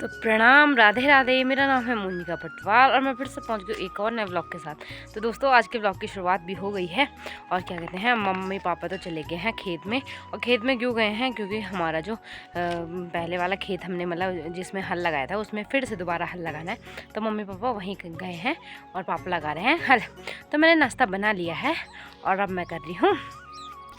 तो प्रणाम, राधे राधे। मेरा नाम है मोनिका पटवाल और मैं फिर से पहुंच गई एक और नए व्लॉग के साथ। तो दोस्तों आज के व्लॉग की शुरुआत भी हो गई है और क्या कहते हैं, मम्मी पापा तो चले गए हैं खेत में। और खेत में क्यों गए हैं, क्योंकि हमारा जो पहले वाला खेत हमने मतलब जिसमें हल लगाया था उसमें फिर से दोबारा हल लगाना है। तो मम्मी पापा वहीं गए हैं और पापा लगा रहे हैं हल। तो मैंने नाश्ता बना लिया है और अब मैं कर रही हूँ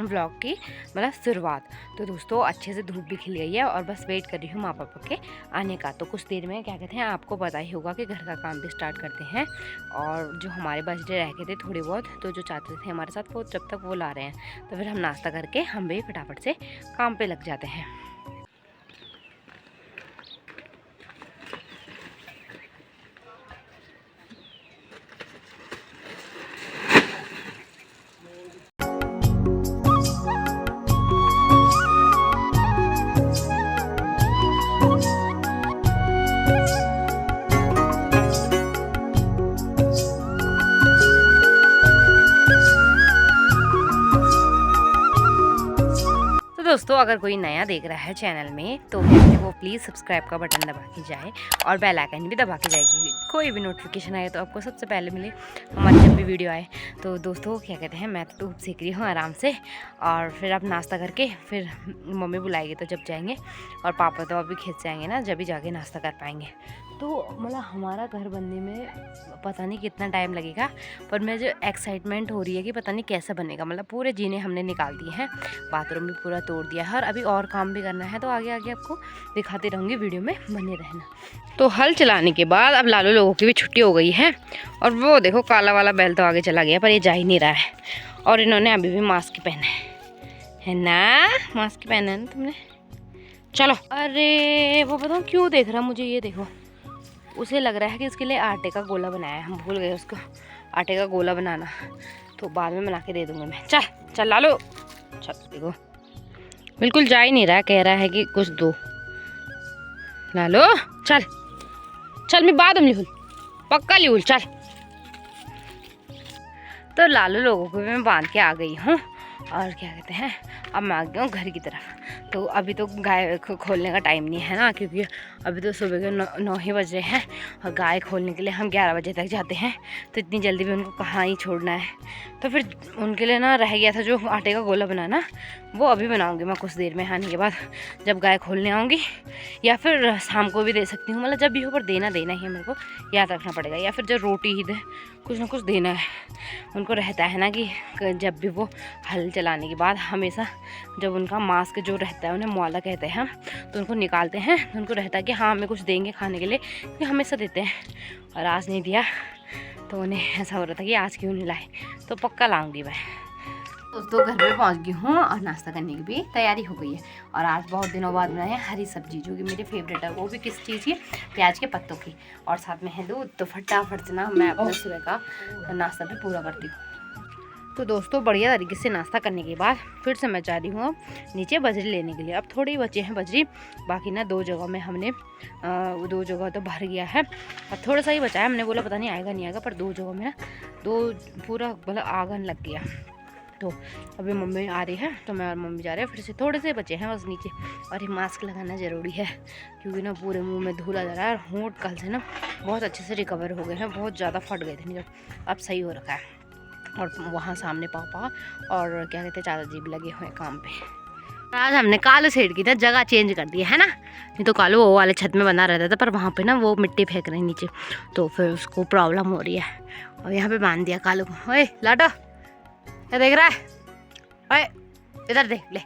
व्लॉग की मतलब शुरुआत। तो दोस्तों अच्छे से धूप भी खिल गई है और बस वेट कर रही हूँ माँ पापा के आने का। तो कुछ देर में क्या कहते हैं, आपको पता ही होगा कि घर का काम भी स्टार्ट करते हैं। और जो हमारे बजटे रह गए थे थोड़े बहुत, तो जो चाहते थे हमारे साथ वो जब तक वो ला रहे हैं तो फिर हम नाश्ता करके हम भी फटाफट से काम पर लग जाते हैं। दोस्तों अगर कोई नया देख रहा है चैनल में तो वो प्लीज़ सब्सक्राइब का बटन दबा के जाए और बेल आइकन भी दबा के जाएगी। कोई भी नोटिफिकेशन आए तो आपको सबसे पहले मिले हमारी जब भी वीडियो आए। तो दोस्तों क्या कहते हैं, मैं तो धूप सेक रही हूँ आराम से और फिर अब नाश्ता करके फिर मम्मी बुलाएगी तो जब जाएंगे, और पापा तो अभी खेत जाएंगे ना, जब भी जाके नाश्ता कर पाएंगे। तो मतलब हमारा घर बनने में पता नहीं कितना टाइम लगेगा, पर मैं जो एक्साइटमेंट हो रही है कि पता नहीं कैसा बनेगा। मतलब पूरे जीने हमने निकाल दिए हैं, बाथरूम भी पूरा तोड़ दिया है और अभी और काम भी करना है। तो आगे आगे आपको दिखाती रहूँगी, वीडियो में बने रहना। तो हल चलाने के बाद अब लालू लोगों की भी छुट्टी हो गई है और वो देखो काला वाला बैल तो आगे चला गया, पर ये जा ही नहीं रहा है। और इन्होंने अभी भी मास्क पहना है ना, मास्क पहना है ना तुमने। चलो, अरे वो बताओ क्यों देख रहा मुझे, ये देखो उसे लग रहा है कि उसके लिए आटे का गोला बनाया है। हम भूल गए उसको आटे का गोला बनाना, तो बाद में बना के दे दूँगी मैं। चल चल लालो, चल देखो बिल्कुल जा ही नहीं रहा, कह रहा है कि कुछ दो। लालो चल चल, मैं बाद में लिखूँ, पक्का लिखूँ, चल। तो लालू लोगों को भी मैं बांध के आ गई हूँ और क्या कहते हैं, अब मैं आ गई हूँ घर की तरफ। तो अभी तो गाय खोलने का टाइम नहीं है ना, क्योंकि अभी तो सुबह के 9 ही बज रहे हैं और गाय खोलने के लिए हम 11 बजे तक जाते हैं। तो इतनी जल्दी भी उनको कहाँ ही छोड़ना है। तो फिर उनके लिए ना रह गया था जो आटे का गोला बनाना, वो अभी बनाऊँगी मैं कुछ देर में आने के बाद, जब गाय खोलने आऊँगी। या फिर शाम को भी दे सकती हूँ, मतलब जब भी हो, पर देना ही है मेरे को, याद रखना पड़ेगा। या फिर जब रोटी ही दे, कुछ ना कुछ देना है। उनको रहता है ना कि जब भी वो हल चलाने के बाद हमेशा जब उनका मास्क जो रहता है, उन्हें मुआला कहते हैं हम, तो उनको निकालते हैं तो उनको रहता है कि हाँ हमें कुछ देंगे खाने के लिए, क्योंकि हमेशा देते हैं। और आज नहीं दिया तो उन्हें ऐसा हो रहा था कि आज क्यों नहीं लाए, तो पक्का लाऊंगी मैं। दोस्तों घर पे पहुंच गई हूँ और नाश्ता करने की भी तैयारी हो गई है। और आज बहुत दिनों बाद बनाए हैं हरी सब्जी, जो कि मेरी फेवरेट है। वो भी किस चीज़ की, प्याज के पत्तों की, और साथ में है दूध। तो फटाफट से ना मैं अपने सुबह का नाश्ता भी पूरा करती हूँ। तो दोस्तों बढ़िया तरीके से नाश्ता करने के बाद फिर से मैं जा रही हूँ नीचे बजरी लेने के लिए। अब थोड़ी बचे हैं बजरी, बाकी ना 2 जगह में हमने 2 जगह तो भर गया है और थोड़ा सा ही बचा है। हमने बोला पता नहीं आएगा नहीं आएगा, पर 2 जगह में ना 2 पूरा मतलब आंगन लग गया। तो अभी मम्मी आ रही है तो मैं और मम्मी जा रहे हैं, फिर से थोड़े से बचे हैं बस नीचे। और ये मास्क लगाना ज़रूरी है, क्योंकि ना पूरे मुंह में धूला जा रहा है और होंठ कल से ना बहुत अच्छे से रिकवर हो गए हैं, बहुत ज़्यादा फट गए थे नहीं, अब सही हो रखा है। और वहाँ सामने पापा और क्या कहते हैं चाचा जी भी लगे हुए हैं काम पे। आज हमने कालू सेठ की ना जगह चेंज कर दी है ना, नहीं तो कालू वो वाले छत में बना रहता था, पर वहाँ पे ना वो मिट्टी फेंक रहे हैं नीचे, तो फिर उसको प्रॉब्लम हो रही है। और यहाँ पे बांध दिया कालू को। ओए लाडो क्या देख रहा है, ओए इधर देख ले।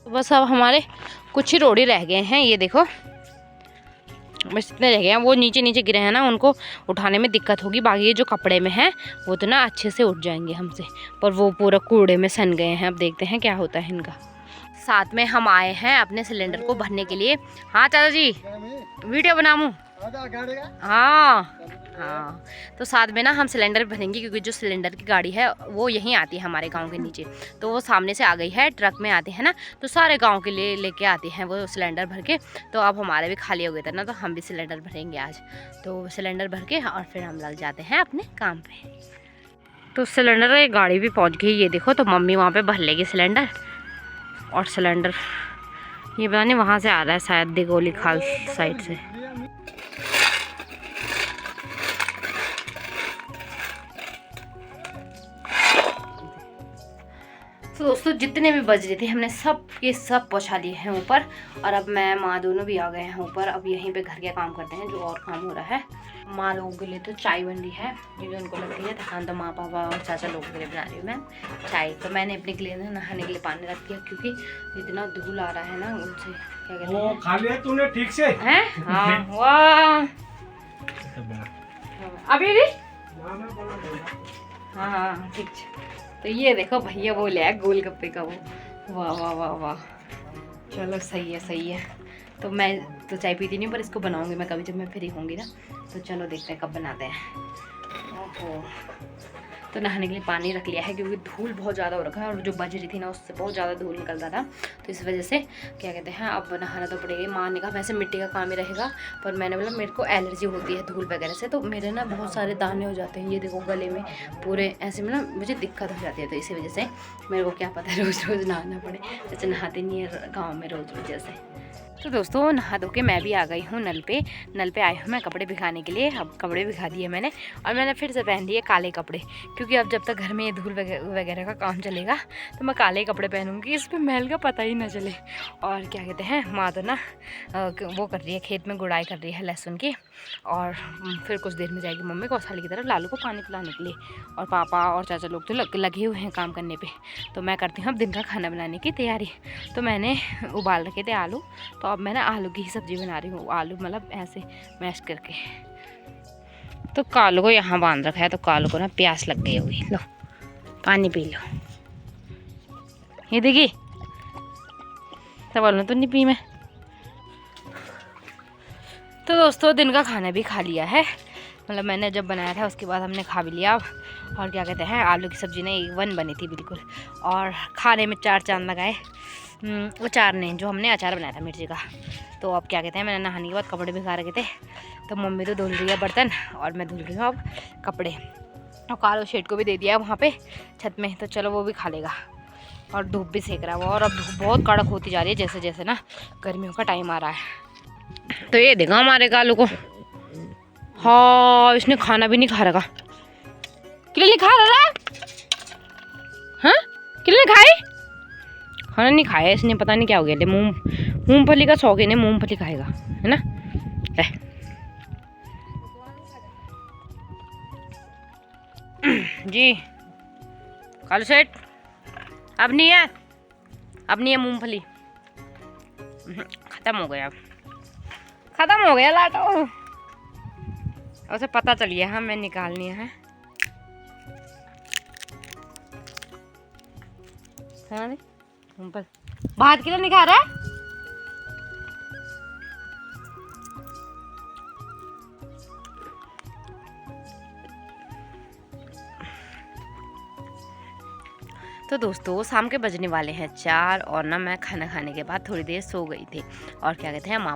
बस अब हमारे कुछ ही रोड़ी रह गए हैं, ये देखो बस इतने रह गए हैं। वो नीचे नीचे गिरे हैं ना, उनको उठाने में दिक्कत होगी। बाकी ये जो कपड़े में है वो तो ना अच्छे से उठ जाएंगे हमसे, पर वो पूरा कूड़े में सन गए हैं। अब देखते हैं क्या होता है इनका। साथ में हम आए हैं अपने सिलेंडर को भरने के लिए। हाँ चाचा जी वीडियो बनाऊँ? हाँ हाँ, तो साथ में ना हम सिलेंडर भरेंगे, क्योंकि जो सिलेंडर की गाड़ी है वो यहीं आती है हमारे गांव के नीचे। तो वो सामने से आ गई है, ट्रक में आते हैं ना, तो सारे गांव के लिए लेके आते हैं वो सिलेंडर भर के। तो अब हमारे भी खाली हो गए थे ना, तो हम भी सिलेंडर भरेंगे आज। तो सिलेंडर भर के और फिर हम लग जाते हैं अपने काम पे। तो सिलेंडर की गाड़ी भी पहुँच गई, ये देखो। तो मम्मी वहाँ पर भर लेगी सिलेंडर और सिलेंडर ये पता नहीं वहाँ से आ रहा है शायद, दिगोली खाल साइड से। तो दोस्तों जितने भी बज रहे थे हमने सब ये सब पहुँचा लिए हैं ऊपर। और अब मैं माँ दोनों भी आ गए हैं ऊपर। अब यहीं पे घर के काम करते हैं जो और काम हो रहा है। माँ लोगों के लिए तो चाय बन रही है क्योंकि उनको लग रही है थकान, तो माँ पापा और चाचा लोगों के लिए बना रही हूँ मैं चाय। तो मैंने अपने के लिए ना नहाने के लिए पानी रख दिया क्योंकि इतना धूल आ रहा है ना उनसे। क्या कहते हैं, खा लिया तूने ठीक से? हैं? हाँ वाह अभी हाँ ठीक है। तो ये देखो भैया वो ले आया गोलगप्पे का वो, वाह वाह वाह वाह। चलो सही है। तो मैं तो चाय पीती नहीं पर इसको बनाऊंगी मैं कभी जब मैं फ्री होंगी ना। तो चलो देखते हैं कब बनाते हैं। ओहो तो नहाने के लिए पानी रख लिया है क्योंकि धूल बहुत ज़्यादा हो रखा है और जो बज रही थी ना उससे बहुत ज़्यादा धूल निकलता था। तो इस वजह से क्या कहते हैं अब नहाना तो पड़ेगा। माँ ने कहा वैसे मिट्टी का काम ही रहेगा पर मैंने बोला मेरे को एलर्जी होती है धूल वगैरह से, तो मेरे ना बहुत सारे दाने हो जाते हैं। ये देखो गले में पूरे ऐसे में ना मुझे दिक्कत हो जाती है। तो इसी वजह से मेरे को क्या पता है रोज़ रोज़ नहाना पड़े, जैसे नहाते नहीं है गाँव में रोज़ रोज़ जैसे। तो दोस्तों नहा धो के मैं भी आ गई हूँ नल पे आई हूँ मैं कपड़े भिगाने के लिए। अब कपड़े भिगा दिए मैंने और मैंने फिर से पहन लिए काले कपड़े क्योंकि अब जब तक घर में ये धूल वगैरह का काम चलेगा तो मैं काले कपड़े पहनूंगी, इस पर मैल का पता ही ना चले। और क्या कहते हैं माँ तो ना वो कर रही है खेत में गुड़ाई कर रही है लहसुन की। और फिर कुछ देर में जाएगी मम्मी गौशाले की तरफ लालू को पानी पिलाने के लिए। और पापा और चाचा लोग तो लगे हुए हैं काम करने पे। तो मैं करती हूँ अब दिन का खाना बनाने की तैयारी। तो मैंने उबाल रखे थे आलू, तो अब मैं ना आलू की ही सब्ज़ी बना रही हूँ। आलू मतलब ऐसे मैश करके। तो कालू को यहाँ बांध रखा है तो कालू को ना प्यास लग गई होगी, लो पानी पी लो। ये देखिए सवाल तो नहीं पी मैं। तो दोस्तों दिन का खाना भी खा लिया है, मतलब मैंने जब बनाया था उसके बाद हमने खा भी लिया अब। और क्या कहते हैं आलू की सब्ज़ी ना 1 बनी थी बिल्कुल। और खाने में 4 चांद लगाए, वो 4 नहीं जो हमने अचार बनाया था मिर्ची का। तो अब क्या कहते हैं मैंने नहाने के बाद कपड़े भिगा रखे थे। तो मम्मी तो धुल रही है बर्तन और मैं धुल रही हूँ अब कपड़े। और कालो शेड को भी दे दिया है वहाँ पे छत में, तो चलो वो भी खा लेगा। और धूप भी सेक रहा है वो, और अब धूप बहुत कड़क होती जा रही है जैसे जैसे ना गर्मियों का टाइम आ रहा है। तो ये देखा हमारे कालू को, हाँ इसने खाना भी नहीं खा रखा। किले नहीं खा रहा है, हाँ किले नहीं खाई, खाना नहीं खाया इसने, पता नहीं क्या हो गया। मूंगफली का शौकीन है, मूंगफली खाएगा है ना। जी कालू सेठ अब नहीं है मूंगफली, खत्म हो गया लाटो। उसे पता चल गया हमें निकालनी है। भात के लिए नहीं खा रहा है। तो दोस्तों शाम के बजने वाले हैं 4 और ना मैं खाना खाने के बाद थोड़ी देर सो गई थी। और क्या कहते हैं माँ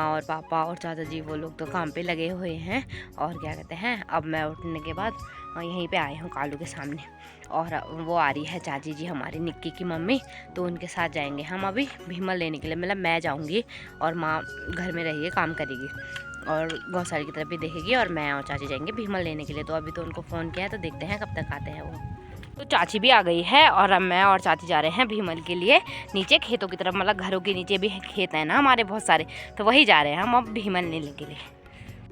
और पापा और चाचा जी वो लोग तो काम पे लगे हुए हैं। और क्या कहते हैं अब मैं उठने के बाद यहीं पे आए हूँ कालू के सामने। और वो आ रही है चाची जी हमारी निक्की की मम्मी, तो उनके साथ जाएंगे हम अभी भीमल लेने के लिए। मतलब मैं जाऊँगी और माँ घर में रहिए काम करेगी और गौशाले की तरफ भी देखेगी और मैं और चाची जाएंगे भीमल लेने के लिए। तो अभी तो उनको फ़ोन किया है तो देखते हैं कब तक आते हैं वो। तो चाची भी आ गई है और अब मैं और चाची जा रहे हैं भीमल के लिए नीचे खेतों की तरफ। मतलब घरों के नीचे भी खेत है ना हमारे बहुत सारे, तो वही जा रहे हैं हम अब भीमल लेने के लिए।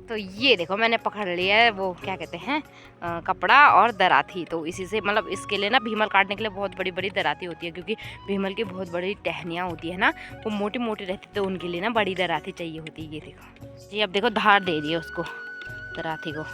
तो ये देखो मैंने पकड़ लिया है वो क्या कहते हैं कपड़ा और दराती। तो इसी से मतलब इसके लिए ना भीमल काटने के लिए बहुत बड़ी बड़ी दराती होती है क्योंकि भीमल की बहुत बड़ी टहनियाँ होती है ना, वो मोटी मोटी रहती है, तो उनके लिए ना बड़ी दराती चाहिए होती है। ये देखो जी अब देखो धार दे दिए उसको दराती को।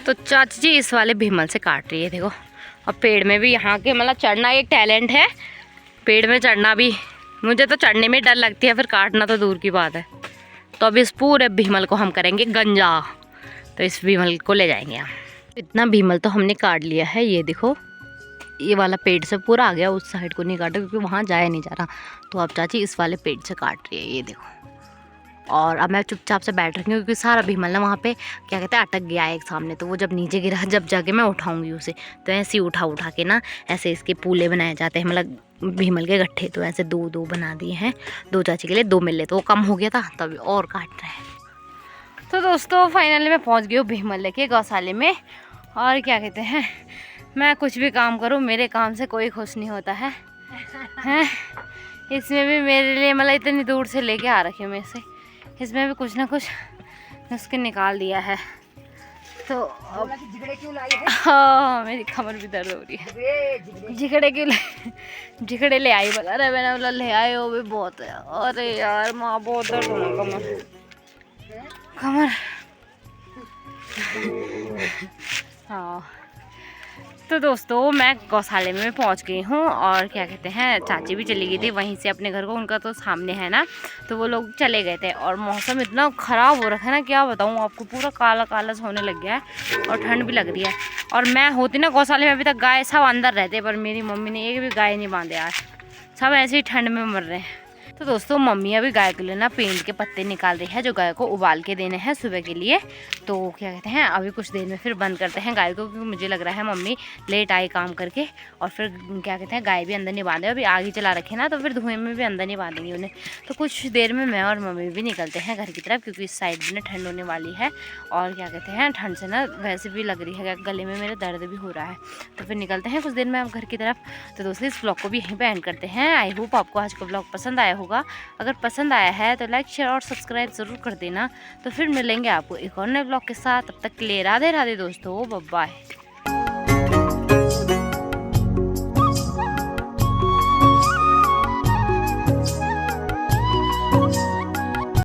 तो चाची जी इस वाले भीमल से काट रही है देखो। और पेड़ में भी यहाँ के मतलब चढ़ना एक टैलेंट है, पेड़ में चढ़ना भी। मुझे तो चढ़ने में डर लगती है, फिर काटना तो दूर की बात है। तो अब इस पूरे भीमल को हम करेंगे गंजा, तो इस भीमल को ले जाएंगे हम। इतना भीमल तो हमने काट लिया है, ये देखो ये वाला पेड़ से पूरा आ गया, उस साइड को नहीं काटा क्योंकि वहाँ जाया नहीं जा रहा। तो अब चाची इस वाले पेड़ से काट रही है, ये देखो। और अब मैं चुपचाप से बैठ रही हूँ क्योंकि सारा भीमल ना वहाँ पे क्या कहते हैं अटक गया है एक सामने। तो वो जब नीचे गिरा, जब जाके मैं उठाऊंगी उसे, तो ऐसे ही उठा उठा के ना ऐसे इसके पूले बनाए जाते हैं, मतलब भीमल के गट्ठे। तो ऐसे 2-2 बना दिए हैं, 2 चाची के लिए 2 मिले, तो वो कम हो गया था तभी और काट रहे हैं। तो दोस्तों फाइनली मैं पहुँच गई हूँ भीमल के गौशाले में। और क्या कहते हैं, मैं कुछ भी काम करूँ मेरे काम से कोई खुश नहीं होता है हैं। इसमें भी मेरे लिए मतलब इतनी दूर से लेके आ रखी हूँ मैं इसे, इसमें भी कुछ ना कुछ नुस्खे निकाल दिया है। तो हाँ मेरी कमर भी दर्द हो रही है। झिकड़े ले आई बोला, अरे मैंने बोला ले आए हो भी बहुत है। अरे यार माँ बहुत दर्द हो रहा कमर। हाँ तो दोस्तों मैं गौशाले में पहुंच गई हूँ। और क्या कहते हैं, चाची भी चली गई थी वहीं से अपने घर को, उनका तो सामने है ना, तो वो लोग चले गए थे। और मौसम इतना ख़राब हो रखा है ना, क्या बताऊँ आपको, पूरा काला काला सा होने लग गया है और ठंड भी लग रही है। और मैं होती ना गौशाले में, अभी तक गाय सब अंदर रहते, पर मेरी मम्मी ने एक भी गाय नहीं बांधे आज, सब ऐसे ही ठंड में मर रहे हैं। तो दोस्तों मम्मी अभी गाय के लिए ना पेंट के पत्ते निकाल रही है, जो गाय को उबाल के देने हैं सुबह के लिए। तो क्या कहते हैं, अभी कुछ देर में फिर बंद करते हैं गाय को, क्योंकि मुझे लग रहा है मम्मी लेट आई काम करके, और फिर क्या कहते हैं गाय भी अंदर नहीं बांधे, अभी आग ही चला रखे ना, तो फिर धुएं में भी अंदर नहीं बांधेंगे उन्हें। तो कुछ देर में मैं और मम्मी भी निकलते हैं घर की तरफ, क्योंकि इस साइड भी ना ठंड होने वाली है। और क्या कहते हैं, ठंड से ना वैसे भी लग रही है, गले में मेरे दर्द भी हो रहा है। तो फिर निकलते हैं कुछ देर में अब घर की तरफ। तो दोस्तों इस ब्लॉग को भी यहीं पर एंड करते हैं। आई होप आपको आज का ब्लॉग पसंद आया होगा। अगर पसंद आया है तो लाइक शेयर और सब्सक्राइब ज़रूर कर देना। तो फिर मिलेंगे आपको एक और नए ब्लॉग के साथ, तब तक के लिए राधे राधे दोस्तों, बाय बाय।